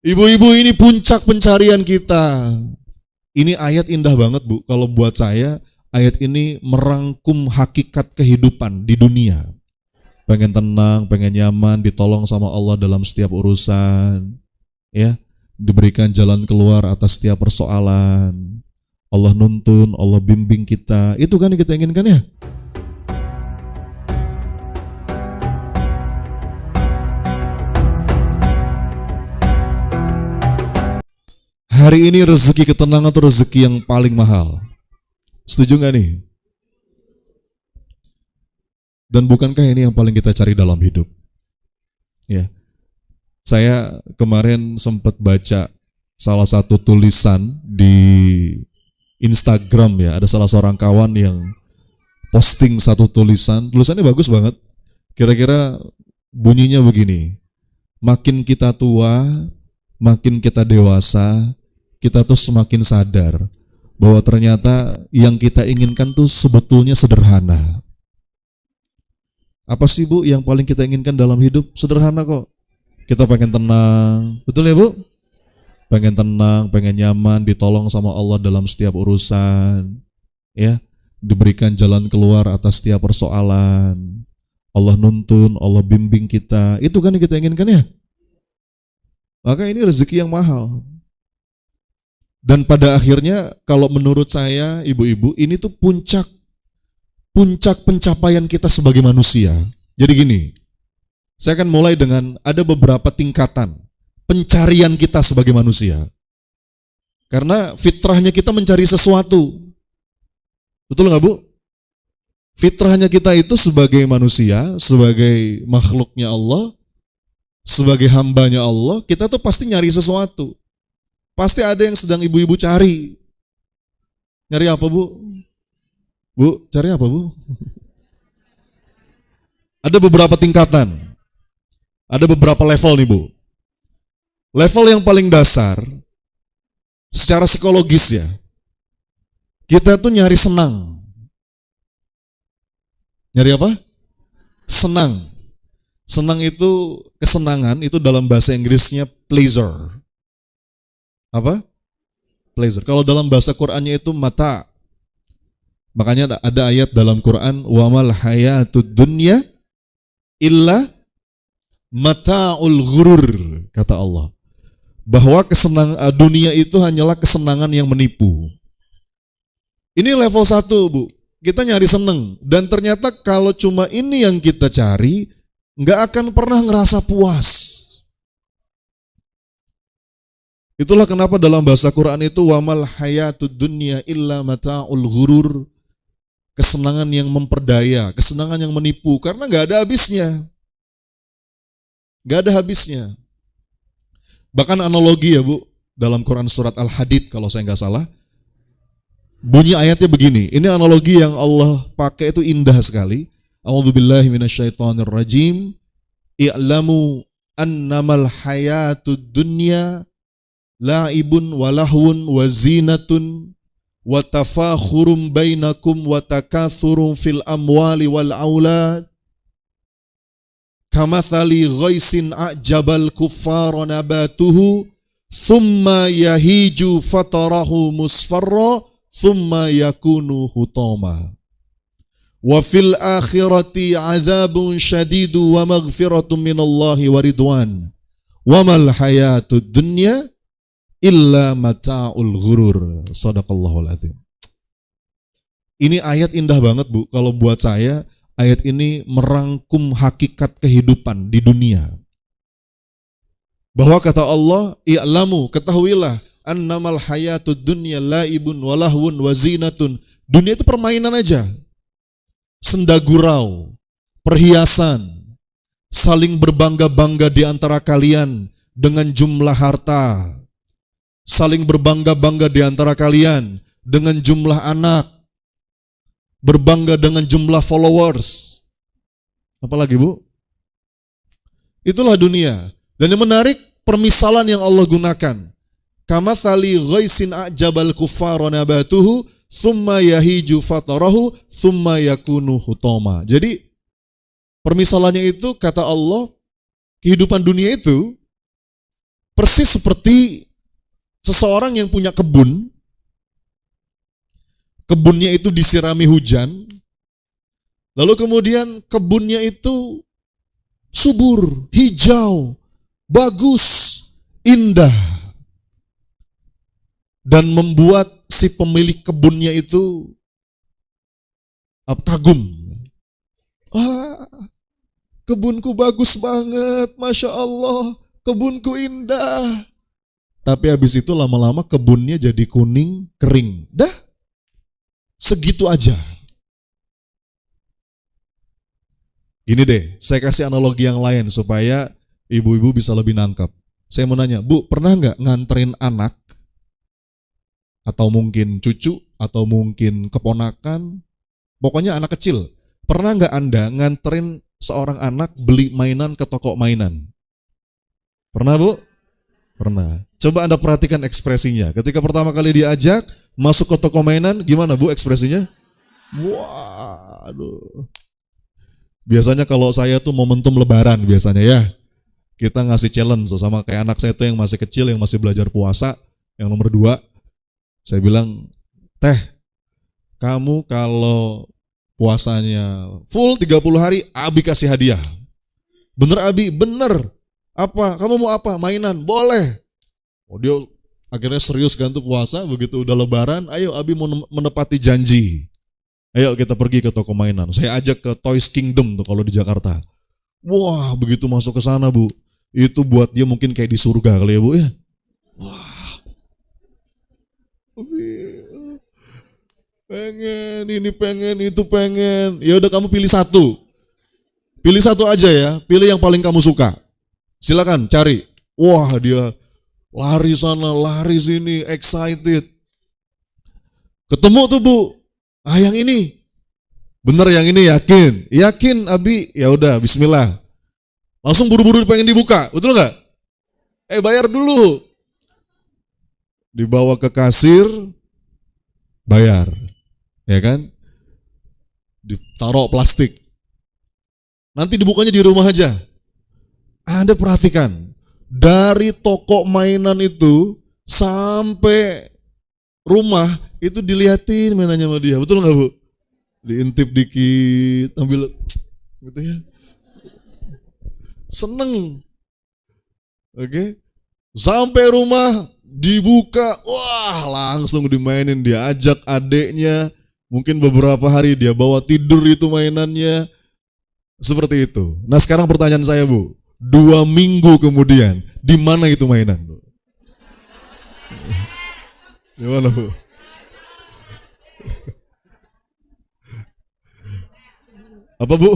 Ibu-ibu, ini puncak pencarian kita. Ini ayat indah banget, Bu. Kalau buat saya, ayat ini merangkum hakikat kehidupan di dunia. Pengen tenang, pengen nyaman, ditolong sama Allah dalam setiap urusan, ya, diberikan jalan keluar atas setiap persoalan. Allah nuntun, Allah bimbing kita. Itu kan yang kita inginkan, ya. Hari ini rezeki ketenangan itu rezeki yang paling mahal. Setuju gak nih? Dan bukankah ini yang paling kita cari dalam hidup? Ya. Saya kemarin sempat baca salah satu tulisan di Instagram, ya. Ada salah seorang kawan yang posting satu tulisan. Tulisannya bagus banget. Kira-kira bunyinya begini. Makin kita tua, makin kita dewasa, kita tuh semakin sadar bahwa ternyata yang kita inginkan tuh sebetulnya sederhana. Apa sih, Bu, yang paling kita inginkan dalam hidup? Sederhana kok. Kita pengen tenang, betul ya, Bu? Pengen tenang, pengen nyaman, ditolong sama Allah dalam setiap urusan, ya, diberikan jalan keluar atas setiap persoalan. Allah nuntun, Allah bimbing kita. Itu kan yang kita inginkan, ya. Maka ini rezeki yang mahal. Dan pada akhirnya kalau menurut saya, ibu-ibu, ini tuh puncak pencapaian kita sebagai manusia. Jadi gini, saya akan mulai dengan ada beberapa tingkatan pencarian kita sebagai manusia. Karena fitrahnya kita mencari sesuatu. Betul nggak, Bu? Fitrahnya kita itu sebagai manusia, sebagai makhluknya Allah, sebagai hambanya Allah, kita tuh pasti nyari sesuatu. Pasti ada yang sedang ibu-ibu cari. Nyari apa, Bu? Bu, cari apa, Bu? Ada beberapa tingkatan. Ada beberapa level nih, Bu. Level yang paling dasar, secara psikologis ya, kita tuh nyari senang. Nyari apa? Senang. Senang itu, kesenangan itu dalam bahasa Inggrisnya pleasure. Apa? Pleasure. Kalau dalam bahasa Qur'annya itu mata. Makanya ada ayat dalam Quran, wa mal hayatud dunya illa mata'ul ghurur, kata Allah. Bahwa kesenangan dunia itu hanyalah kesenangan yang menipu. Ini level 1, Bu. Kita nyari seneng. Dan ternyata kalau cuma ini yang kita cari, nggak akan pernah ngerasa puas. Itulah kenapa dalam bahasa Quran itu wa mal hayatud dunya illa mata'ul ghurur. Kesenangan yang memperdaya, kesenangan yang menipu, karena gak ada habisnya. Gak ada habisnya. Bahkan analogi ya, Bu, dalam Quran surat Al-Hadid kalau saya gak salah, bunyi ayatnya begini. Ini analogi yang Allah pakai itu indah sekali. A'udzubillahi minasyaitonirrajim. I'lamu annamal hayatud dunya la'ibun walahun wa zinatun wa tafakhurum bainakum wa takathurum fil amwali wal aulad kamathali ghaisin a'jabal kuffara nabatuhu thumma yahiju fatarahu musfarra thumma yakunu hutama wa fil akhirati adzabun syadidu wa maghfiratun minallahi wa ridwan wa mal hayatud dunya illa mata'ul ghurur. Shadaqallahul azim. Ini ayat indah banget, Bu. Kalau buat saya, ayat ini merangkum hakikat kehidupan di dunia. Bahwa kata Allah, i'lamu, ketahuilah, annamal hayatud dunya la'ibun walahwun wazinatun. Dunia itu permainan aja. Senda gurau, perhiasan, saling berbangga-bangga di antara kalian dengan jumlah harta, saling berbangga-bangga di antara kalian dengan jumlah anak, berbangga dengan jumlah followers. Apalagi, Bu? Itulah dunia. Dan yang menarik, permisalan yang Allah gunakan. Kamathali ghaisin a'jabal kuffara nabatuhu thumma yahiju fatarahu thumma yakunu hutama. Jadi permisalannya itu kata Allah, kehidupan dunia itu Persis seperti seseorang yang punya kebun, kebunnya itu disirami hujan, lalu kemudian kebunnya itu subur, hijau, bagus, indah, dan membuat si pemilik kebunnya itu kagum. Kebunku bagus banget, Masya Allah, kebunku indah. Tapi habis itu lama-lama kebunnya jadi kuning, kering. Dah, segitu aja. Gini deh, saya kasih analogi yang lain supaya ibu-ibu bisa lebih nangkap. Saya mau nanya, Bu, pernah nggak nganterin anak, atau mungkin cucu, atau mungkin keponakan, pokoknya anak kecil, pernah nggak Anda nganterin seorang anak beli mainan ke toko mainan? Pernah, Bu? Pernah. Coba Anda perhatikan ekspresinya. Ketika pertama kali diajak masuk ke toko mainan, gimana, Bu, ekspresinya? Waduh. Biasanya kalau saya tuh momentum lebaran biasanya ya, kita ngasih challenge sama kayak anak saya tuh yang masih kecil, yang masih belajar puasa, yang nomor 2. Saya bilang, Teh, kamu kalau puasanya full 30 hari, Abi kasih hadiah. Bener Abi? Bener. Apa? Kamu mau apa? Mainan? Boleh. Oh, dia akhirnya serius kan tuh puasa, begitu udah lebaran, ayo Abi mau menepati janji. Ayo kita pergi ke toko mainan. Saya ajak ke Toys Kingdom tuh kalau di Jakarta. Wah, begitu masuk ke sana, Bu, itu buat dia mungkin kayak di surga kali ya, Bu ya. Wah. Pengen, ini pengen, itu pengen. Ya udah kamu pilih satu. Pilih satu aja ya, pilih yang paling kamu suka. Silakan cari. Wah, dia lari sana, lari sini, excited. Ketemu tuh, Bu. Yang ini. Bener yang ini, yakin? Yakin, Abi. Ya udah, bismillah. Langsung buru-buru pengen dibuka, betul nggak? Bayar dulu. Dibawa ke kasir, bayar. Ya kan? Ditaruh plastik. Nanti dibukanya di rumah aja. Anda perhatikan, dari toko mainan itu sampai rumah itu dilihatin mainannya sama dia. Betul nggak, Bu? Diintip dikit, ambil gitu ya. Seneng. Oke. Sampai rumah dibuka, wah, langsung dimainin, dia ajak adeknya. Mungkin beberapa hari dia bawa tidur itu mainannya. Seperti itu. Nah sekarang pertanyaan saya, Bu. 2 minggu kemudian, di mana itu mainan? Di mana, Bu? Apa, Bu?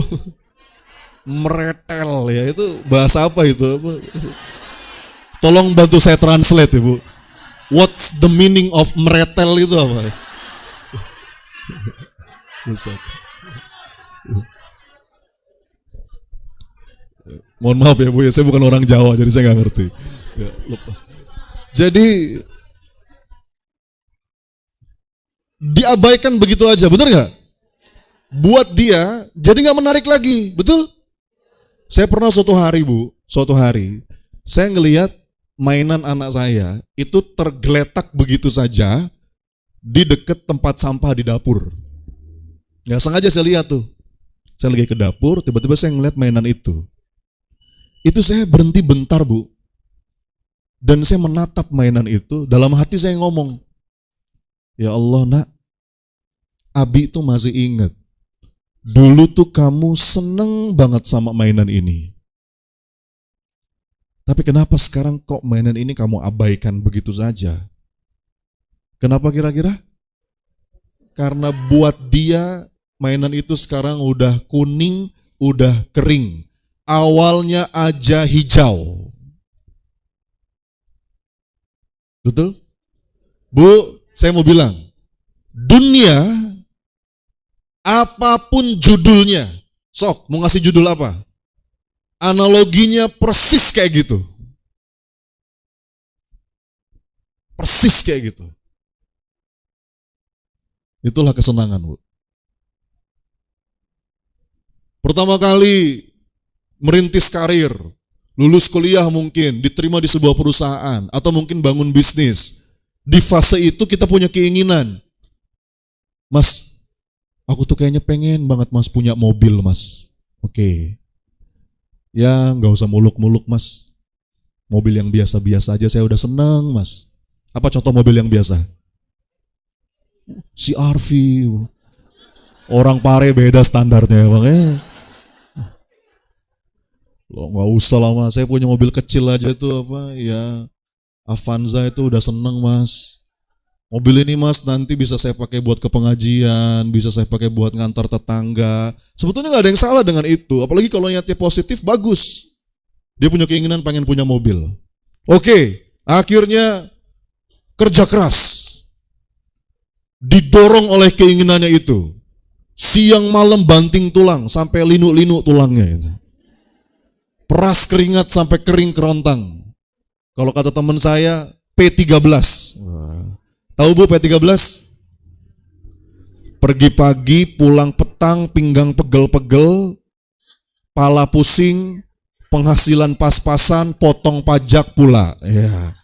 Meretel ya, itu bahasa apa itu? Tolong bantu saya translate ya, Bu. What's the meaning of meretel itu apa? Mohon maaf ya, Bu ya, saya bukan orang Jawa jadi saya nggak ngerti. Ya, lepas. Jadi diabaikan begitu aja, benar nggak? Buat dia jadi nggak menarik lagi, betul? Saya pernah suatu hari, Bu, saya ngelihat mainan anak saya itu tergeletak begitu saja di dekat tempat sampah di dapur. Nggak sengaja saya lihat tuh. Saya lagi ke dapur, tiba-tiba saya ngeliat mainan itu. Itu saya berhenti bentar, Bu. Dan saya menatap mainan itu, dalam hati saya ngomong, ya Allah, Nak, Abi itu masih ingat. Dulu tuh kamu seneng banget sama mainan ini. Tapi kenapa sekarang kok mainan ini kamu abaikan begitu saja? Kenapa kira-kira? Karena buat dia mainan itu sekarang udah kuning, udah kering. Awalnya aja hijau. Betul? Bu, saya mau bilang, dunia apapun judulnya, sok mau ngasih judul apa? Analoginya persis kayak gitu. Persis kayak gitu. Itulah kesenangan, Bu. Pertama kali merintis karir, lulus kuliah mungkin, diterima di sebuah perusahaan, atau mungkin bangun bisnis. Di fase itu kita punya keinginan. Mas, aku tuh kayaknya pengen banget mas punya mobil mas. Oke. Ya nggak usah muluk-muluk mas. Mobil yang biasa-biasa aja saya udah seneng mas. Apa contoh mobil yang biasa? CR-V. Orang Pare beda standarnya bang ya. Lo nggak usah lah mas, saya punya mobil kecil aja tuh apa ya. Avanza itu udah seneng mas. Mobil ini mas nanti bisa saya pakai buat ke pengajian, bisa saya pakai buat ngantar tetangga. Sebetulnya nggak ada yang salah dengan itu, apalagi kalau niatnya positif bagus. Dia punya keinginan pengen punya mobil. Oke, akhirnya kerja keras, didorong oleh keinginannya itu. Siang malam banting tulang sampai linu-linu tulangnya itu. Peras keringat sampai kering kerontang. Kalau kata teman saya P13. Tahu Bu P13? Pergi pagi, pulang petang, pinggang pegel-pegel, pala pusing, penghasilan pas-pasan, potong pajak pula. Ya.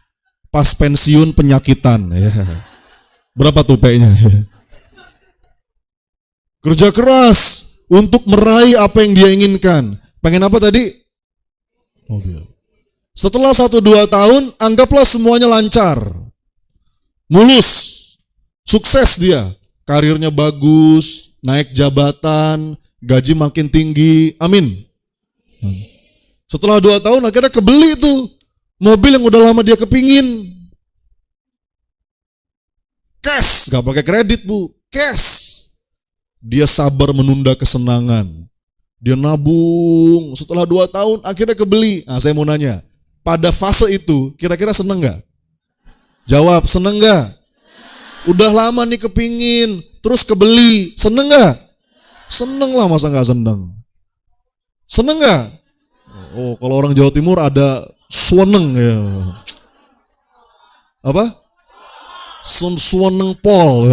Pas pensiun penyakitan. Ya. Berapa tuh P-nya? Kerja keras untuk meraih apa yang dia inginkan. Pengen apa tadi? Mobil. Setelah 1-2 tahun, anggaplah semuanya lancar. Mulus, sukses dia, karirnya bagus, naik jabatan, gaji makin tinggi, amin. Setelah 2 tahun akhirnya kebeli tuh mobil yang udah lama dia kepingin. Cash, gak pakai kredit bu, cash. Dia sabar menunda kesenangan. Dia nabung, setelah 2 tahun akhirnya kebeli. Nah saya mau nanya, pada fase itu kira-kira seneng gak? Jawab, seneng gak? Udah lama nih kepingin, terus kebeli, seneng gak? Seneng lah, masa gak seneng? Seneng gak? Oh, kalau orang Jawa Timur ada suweneng ya. Apa? Suweneng pol.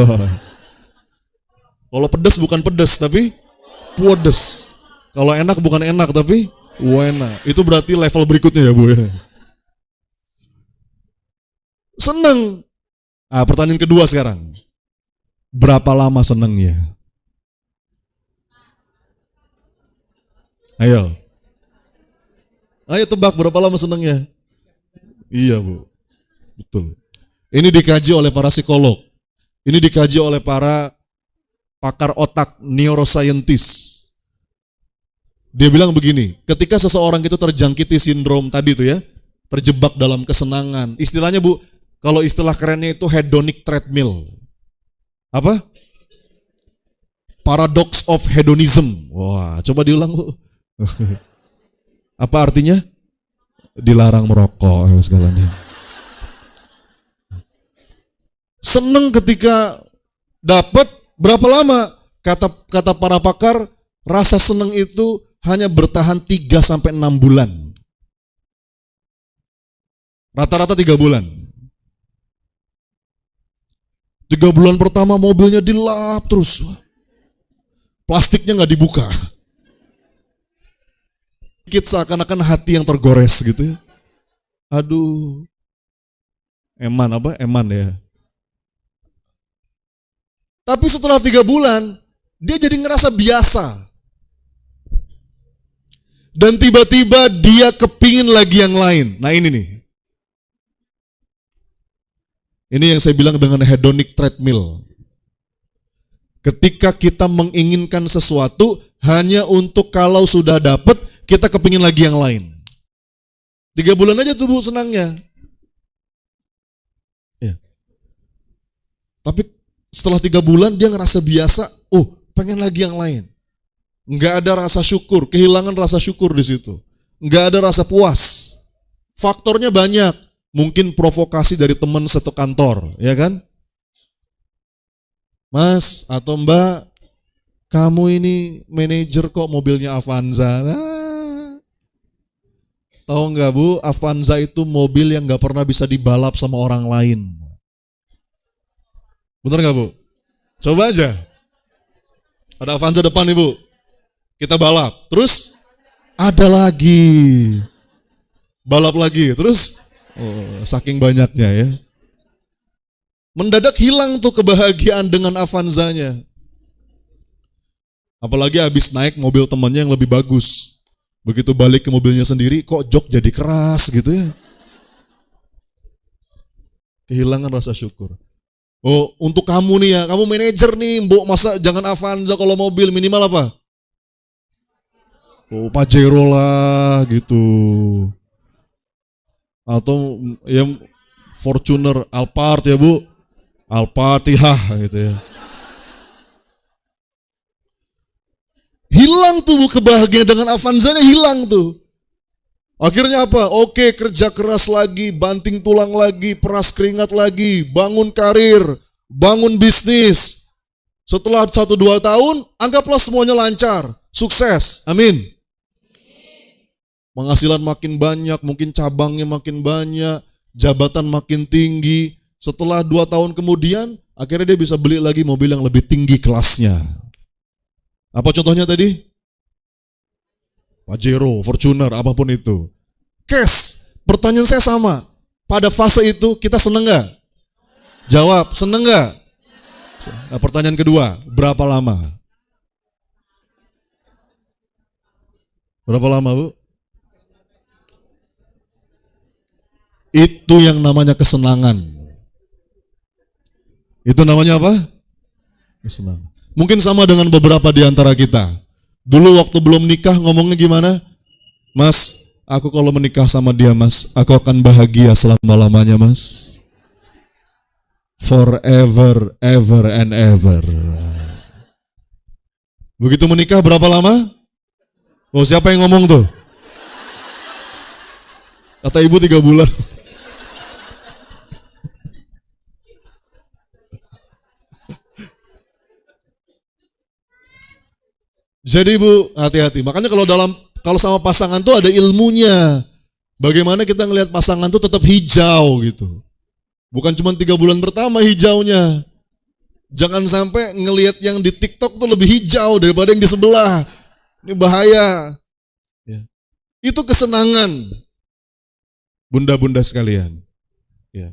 Kalau pedes bukan pedes tapi puedes. Kalau enak bukan enak tapi enak. Itu berarti level berikutnya ya Bu ya. Seneng. Nah, pertanyaan kedua sekarang. Berapa lama senengnya? Ayo. Ayo tebak berapa lama senengnya? Iya Bu. Betul. Ini dikaji oleh para psikolog. Ini dikaji oleh para pakar otak, neuroscientist. Dia bilang begini, ketika seseorang itu terjangkiti sindrom tadi tuh ya, terjebak dalam kesenangan. Istilahnya Bu, kalau istilah kerennya itu hedonic treadmill. Apa? Paradox of hedonism. Wah, coba diulang Bu. Apa artinya? Dilarang merokok segalanya. Seneng ketika dapat, berapa lama? Kata para pakar, rasa seneng itu hanya bertahan 3-6 bulan. Rata-rata 3 bulan. 3 bulan pertama mobilnya dilap terus. Plastiknya nggak dibuka. Sedikit seakan-akan hati yang tergores gitu ya. Aduh. Eman apa? Eman ya. Tapi setelah 3 bulan, dia jadi ngerasa biasa. Dan tiba-tiba dia kepingin lagi yang lain. Nah ini nih. Ini yang saya bilang dengan hedonic treadmill. Ketika kita menginginkan sesuatu, hanya untuk kalau sudah dapat, kita kepingin lagi yang lain. 3 bulan aja tuh Bu senangnya. Ya. Tapi setelah 3 bulan dia ngerasa biasa, pengen lagi yang lain. Nggak ada rasa syukur, kehilangan rasa syukur di situ. Nggak ada rasa puas. Faktornya banyak. Mungkin provokasi dari teman satu kantor, ya kan? Mas atau Mbak, kamu ini manajer kok mobilnya Avanza. Tahu nggak Bu, Avanza itu mobil yang nggak pernah bisa dibalap sama orang lain. Bener nggak Bu? Coba aja. Ada Avanza depan nih Bu. Kita balap. Terus ada lagi. balap lagi. Terus saking banyaknya ya. Mendadak hilang tuh kebahagiaan dengan Avanzanya. Apalagi habis naik mobil temannya yang lebih bagus. Begitu balik ke mobilnya sendiri, kok jok jadi keras gitu ya. Kehilangan rasa syukur. Oh, untuk kamu nih ya, kamu manajer nih, Mbok, masa jangan Avanza kalau mobil, minimal apa? Oh, Pajero lah gitu. Atau yang Fortuner, Alphard ya Bu. Alphard, gitu ya. Hilang tuh Bu, kebahagiaan dengan Avanzanya hilang tuh. Akhirnya apa? Oke, kerja keras lagi, banting tulang lagi, peras keringat lagi, bangun karir, bangun bisnis. Setelah 1-2 tahun, anggaplah semuanya lancar, sukses. Amin. Penghasilan makin banyak, mungkin cabangnya makin banyak, jabatan makin tinggi. Setelah 2 tahun kemudian, akhirnya dia bisa beli lagi mobil yang lebih tinggi kelasnya. Apa contohnya tadi? Pajero, Fortuner, apapun itu. Cash, pertanyaan saya sama. Pada fase itu kita seneng gak? Jawab, seneng gak? Nah, pertanyaan kedua, berapa lama? Berapa lama Bu? Itu yang namanya kesenangan. Itu namanya apa? Kesenangan. Mungkin sama dengan beberapa di antara kita. Dulu waktu belum nikah ngomongnya gimana? Mas, aku kalau menikah sama dia Mas, aku akan bahagia selama-lamanya Mas. Forever, ever and ever. Begitu menikah berapa lama? Oh, siapa yang ngomong tuh? Kata ibu 3 bulan. Jadi Bu, hati-hati. Makanya kalau sama pasangan tuh ada ilmunya. Bagaimana kita ngelihat pasangan tuh tetap hijau gitu. Bukan cuma 3 bulan pertama hijaunya. Jangan sampai ngelihat yang di TikTok tuh lebih hijau daripada yang di sebelah. Ini bahaya. Ya. Itu kesenangan. Bunda-bunda sekalian. Ya.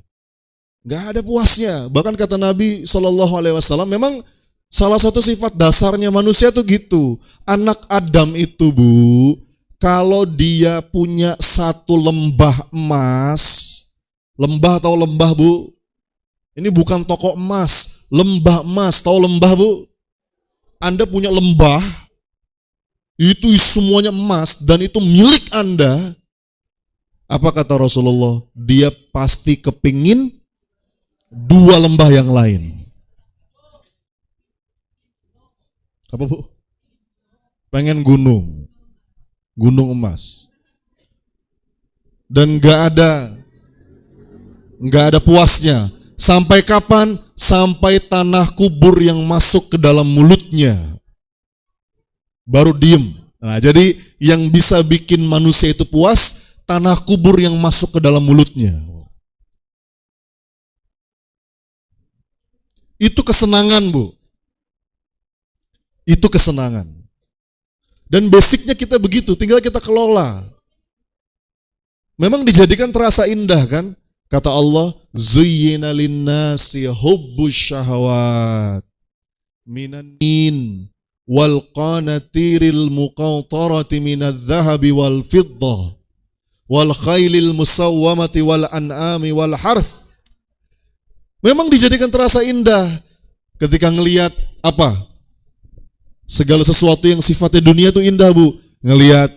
Gak ada puasnya. Bahkan kata Nabi SAW, memang salah satu sifat dasarnya manusia tuh gitu. Anak Adam itu Bu, kalau dia punya 1 lembah emas, lembah tahu lembah Bu? Ini bukan toko emas, lembah emas, tahu lembah Bu? Anda punya lembah, itu semuanya emas dan itu milik Anda. Apa kata Rasulullah? Dia pasti kepingin 2 lembah yang lain. Apa Bu? Pengen gunung emas. Dan gak ada puasnya. Sampai kapan? Sampai tanah kubur yang masuk ke dalam mulutnya. Baru diem. Nah, jadi yang bisa bikin manusia itu puas, tanah kubur yang masuk ke dalam mulutnya. Itu kesenangan Bu. Itu kesenangan. Dan basicnya kita begitu, tinggal kita kelola. Memang dijadikan terasa indah kan? Kata Allah, zuyyina linnasi hubbus syahawat minanin wal qanatiril muqantarati minadh dhahabi wal fiddah wal khailil musawwamati wal an'ami wal harth. Memang dijadikan terasa indah ketika ngelihat apa? Segala sesuatu yang sifatnya dunia itu indah Bu. Ngelihat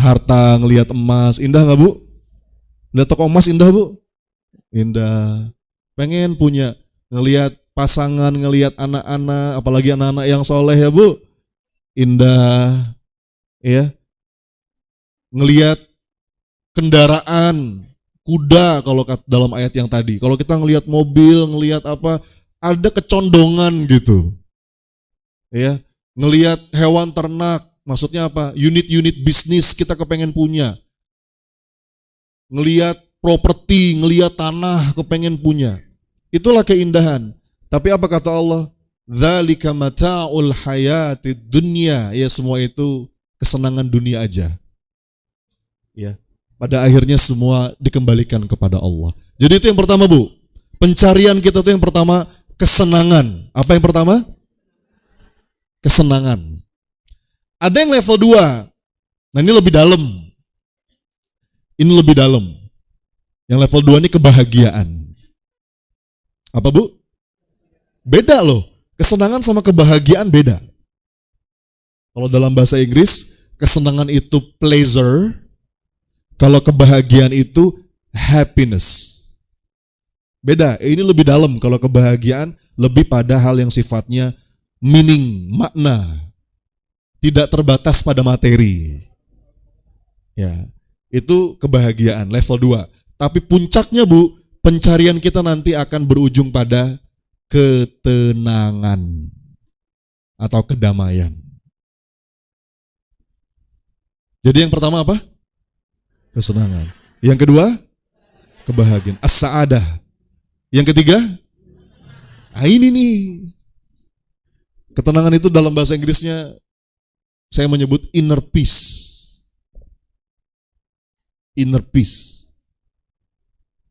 harta, ngelihat emas, indah gak Bu? Lihat toko emas indah Bu? Indah. Pengen punya. Ngelihat pasangan, ngelihat anak-anak, apalagi anak-anak yang soleh ya Bu? Indah. Ya. Ngelihat kendaraan, kuda kalau dalam ayat yang tadi. Kalau kita ngelihat mobil, ngelihat apa, ada kecondongan gitu. Ya, ngelihat hewan ternak, maksudnya apa? Unit-unit bisnis kita kepengen punya. Ngelihat properti, ngelihat tanah kepengen punya. Itulah keindahan. Tapi apa kata Allah? Dzalika mata'ul hayatid dunya. Ya, semua itu kesenangan dunia aja. Ya. Pada akhirnya semua dikembalikan kepada Allah. Jadi itu yang pertama, Bu. Pencarian kita itu yang pertama kesenangan. Apa yang pertama? Kesenangan. Ada yang level 2. Nah ini lebih dalam. Ini lebih dalam. Yang level 2 ini kebahagiaan. Apa, Bu? Beda loh. Kesenangan sama kebahagiaan beda. Kalau dalam bahasa Inggris, kesenangan itu pleasure. Kalau kebahagiaan itu happiness. Beda, ini lebih dalam. Kalau kebahagiaan lebih pada hal yang sifatnya meaning, makna. Tidak terbatas pada materi. Ya, itu kebahagiaan level 2. Tapi puncaknya, Bu, pencarian kita nanti akan berujung pada ketenangan atau kedamaian. Jadi yang pertama apa? Kesenangan. Yang kedua, kebahagiaan. As-sa'adah. Yang ketiga, ini nih. Ketenangan itu dalam bahasa Inggrisnya saya menyebut inner peace. Inner peace.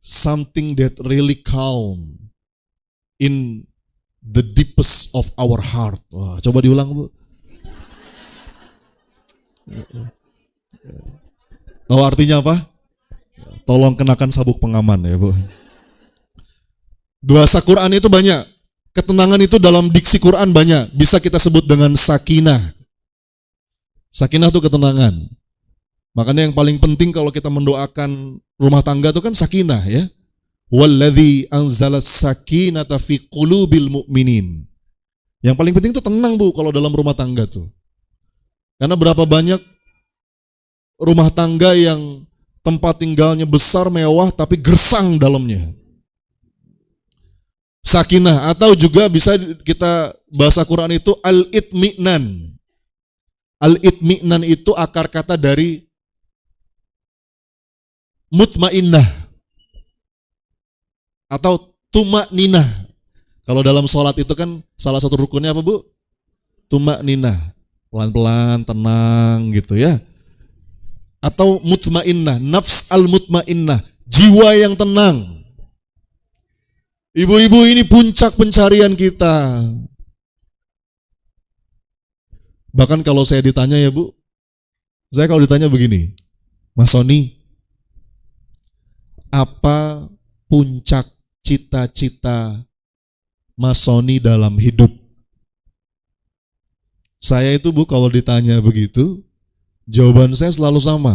Something that really calm in the deepest of our heart. Wah, coba diulang, Bu. Tahu artinya apa? Tolong kenakan sabuk pengaman ya, Bu. Bahasa Quran itu banyak. Ketenangan itu dalam diksi Quran banyak. Bisa kita sebut dengan sakinah. Sakinah itu ketenangan. Makanya yang paling penting kalau kita mendoakan rumah tangga itu kan sakinah ya. Walladzi anzalas sakinata fi qulubil mu'minin. Yang paling penting itu tenang, Bu, kalau dalam rumah tangga tuh. Karena berapa banyak rumah tangga yang tempat tinggalnya besar, mewah, tapi gersang dalamnya. Sakinah, atau juga bisa kita bahasa Quran itu al-itmi'nan. Al-itmi'nan itu akar kata dari mutmainnah atau tumakninah. Kalau dalam sholat itu kan salah satu rukunnya apa, Bu? Tumakninah. Pelan-pelan, tenang gitu ya. Atau mutmainnah, nafs al-mutmainnah, jiwa yang tenang. Ibu-ibu, ini puncak pencarian kita. Bahkan kalau saya ditanya ya, Bu, saya kalau ditanya begini, Mas Sony, apa puncak cita-cita Mas Sony dalam hidup? Saya itu, Bu, kalau ditanya begitu, jawaban saya selalu sama.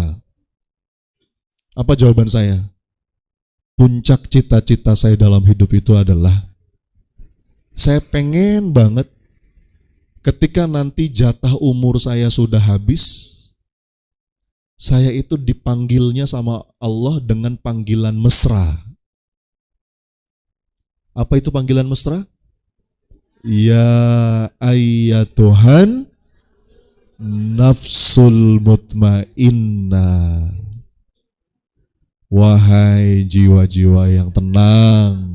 Apa jawaban saya? Puncak cita-cita saya dalam hidup itu adalah saya pengen banget ketika nanti jatah umur saya sudah habis, saya itu dipanggilnya sama Allah dengan panggilan mesra. Apa itu panggilan mesra? Ya ayyatuhan nafsul mutmainnah. Wahai jiwa-jiwa yang tenang,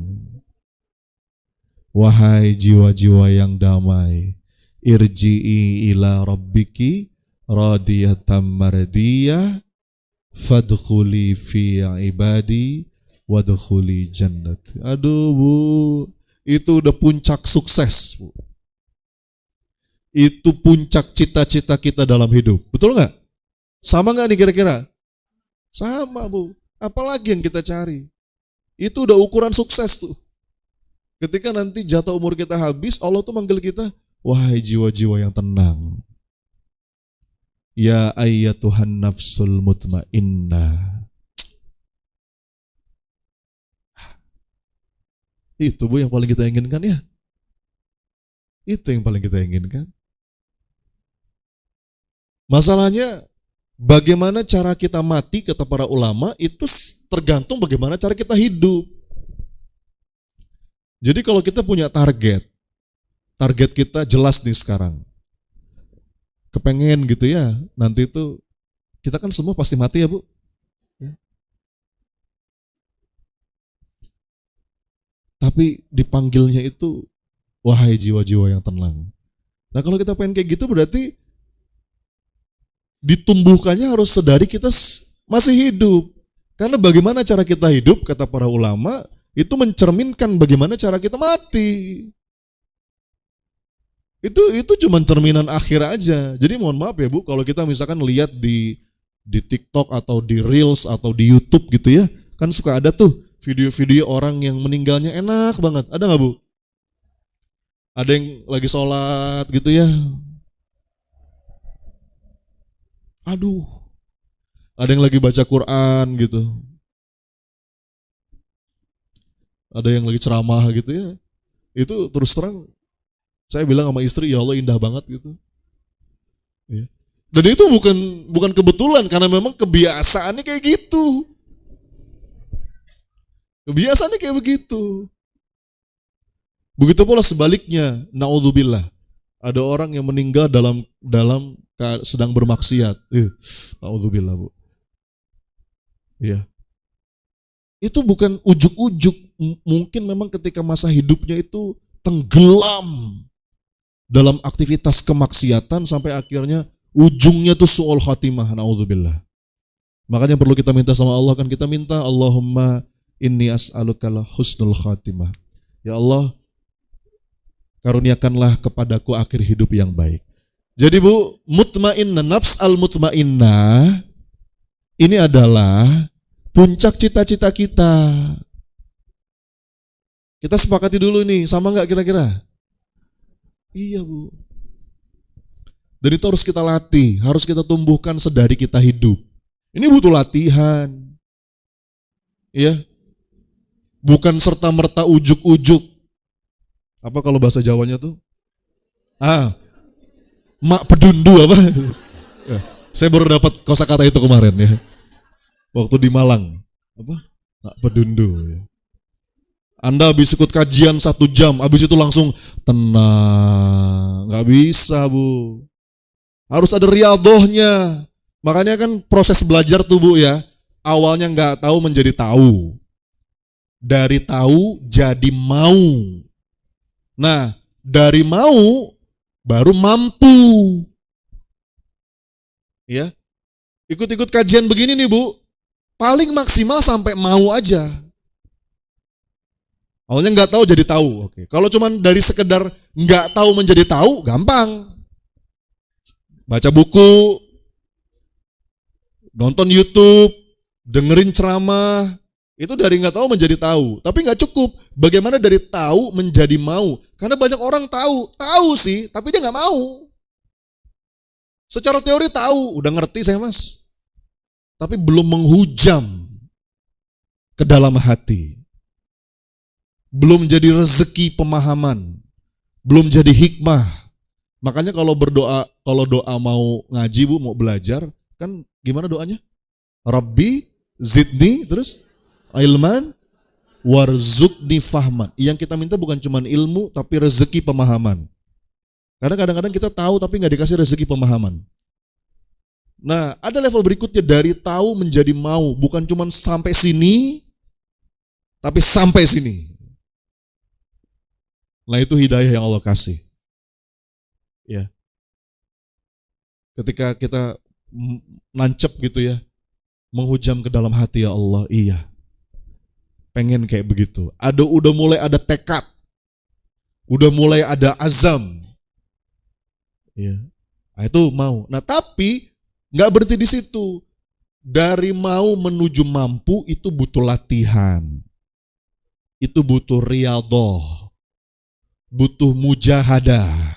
wahai jiwa-jiwa yang damai, irji'i ila rabbiki radiyatan mardiyah fadkhuli fi ibadi wadkhuli jannati. Aduh, Bu, itu udah puncak sukses, Bu. Itu puncak cita-cita kita dalam hidup. Betul nggak? Sama nggak nih kira-kira? Sama, Bu. Apalagi yang kita cari? Itu udah ukuran sukses tuh. Ketika nanti jatah umur kita habis, Allah tuh manggil kita, wahai jiwa-jiwa yang tenang. Ya ayyatuhan nafsul mutmainnah. Itu, Bu, yang paling kita inginkan ya. Itu yang paling kita inginkan. Masalahnya, bagaimana cara kita mati, kata para ulama, itu tergantung bagaimana cara kita hidup. Jadi kalau kita punya target kita jelas nih sekarang. Kepengen gitu ya, nanti itu kita kan semua pasti mati ya, Bu. Tapi dipanggilnya itu, wahai jiwa-jiwa yang tenang. Nah kalau kita pengen kayak gitu berarti ditumbuhkannya harus sedari kita masih hidup. Karena bagaimana cara kita hidup, kata para ulama, itu mencerminkan bagaimana cara kita mati. Itu cuma cerminan akhir aja. Jadi mohon maaf ya Bu, kalau kita misalkan lihat di TikTok atau di Reels atau di YouTube gitu ya, kan suka ada tuh video-video orang yang meninggalnya enak banget. Ada nggak Bu? Ada yang lagi sholat gitu ya. Aduh. Ada yang lagi baca Quran gitu. Ada yang lagi ceramah gitu ya. Itu terus terang saya bilang sama istri, ya Allah indah banget gitu. Ya. Dan itu bukan kebetulan, karena memang kebiasaannya kayak gitu. Kebiasaannya kayak begitu. Begitu pula sebaliknya, naudzubillah. Ada orang yang meninggal dalam sedang bermaksiat. Naudzubillah Bu. Iya. Itu bukan ujuk-ujuk, mungkin memang ketika masa hidupnya itu tenggelam dalam aktivitas kemaksiatan sampai akhirnya ujungnya tuh su'ul khatimah, naudzubillah. Makanya perlu kita minta sama Allah, kan kita minta Allahumma inni as'alukal husnul khatimah. Ya Allah, karuniakanlah kepadaku akhir hidup yang baik. Jadi Bu, mutmainnah, nafs al-mutmainnah ini adalah puncak cita-cita kita. Kita sepakati dulu nih, sama nggak kira-kira? Iya Bu. Dan itu harus kita latih, harus kita tumbuhkan sedari kita hidup. Ini butuh latihan. Iya. Bukan serta-merta ujuk-ujuk. Apa kalau bahasa Jawanya tuh? Mak pedundu apa? Saya baru dapat kosakata itu kemarin ya. Waktu di Malang. Apa? Mak pedundu ya. Anda habis ikut kajian 1 jam, habis itu langsung tenang. Gak bisa Bu. Harus ada riyadhahnya. Makanya kan proses belajar tuh Bu ya. Awalnya gak tahu menjadi tahu. Dari tahu jadi mau. Nah, dari mau baru mampu. Ya. Ikut-ikut kajian begini nih Bu. Paling maksimal sampai mau aja. Awalnya nggak tahu jadi tahu. Oke. Kalau cuman dari sekedar nggak tahu menjadi tahu, gampang. Baca buku, nonton YouTube, dengerin ceramah, itu dari nggak tahu menjadi tahu. Tapi nggak cukup. Bagaimana dari tahu menjadi mau? Karena banyak orang tahu sih, tapi dia nggak mau. Secara teori tahu, udah ngerti saya Mas, tapi belum menghujam ke dalam hati. Belum jadi rezeki pemahaman, belum jadi hikmah. Makanya kalau doa mau ngaji Bu, mau belajar, kan gimana doanya? Rabbi zidni, terus ilman warzuqni fahman. Yang kita minta bukan cuma ilmu, tapi rezeki pemahaman. Karena kadang-kadang kita tahu tapi nggak dikasih rezeki pemahaman. Nah, ada level berikutnya dari tahu menjadi mau, bukan cuma sampai sini, tapi sampai sini. Nah itu hidayah yang Allah kasih. Ya. Ketika kita nancep gitu ya, menghujam ke dalam hati, ya Allah, iya. Pengen kayak begitu. Udah mulai ada tekad. Udah mulai ada azam. Ya. Nah, itu mau. Nah, tapi nggak berhenti di situ. Dari mau menuju mampu itu butuh latihan. Itu butuh riyadhah. Butuh mujahadah.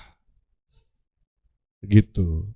Gitu.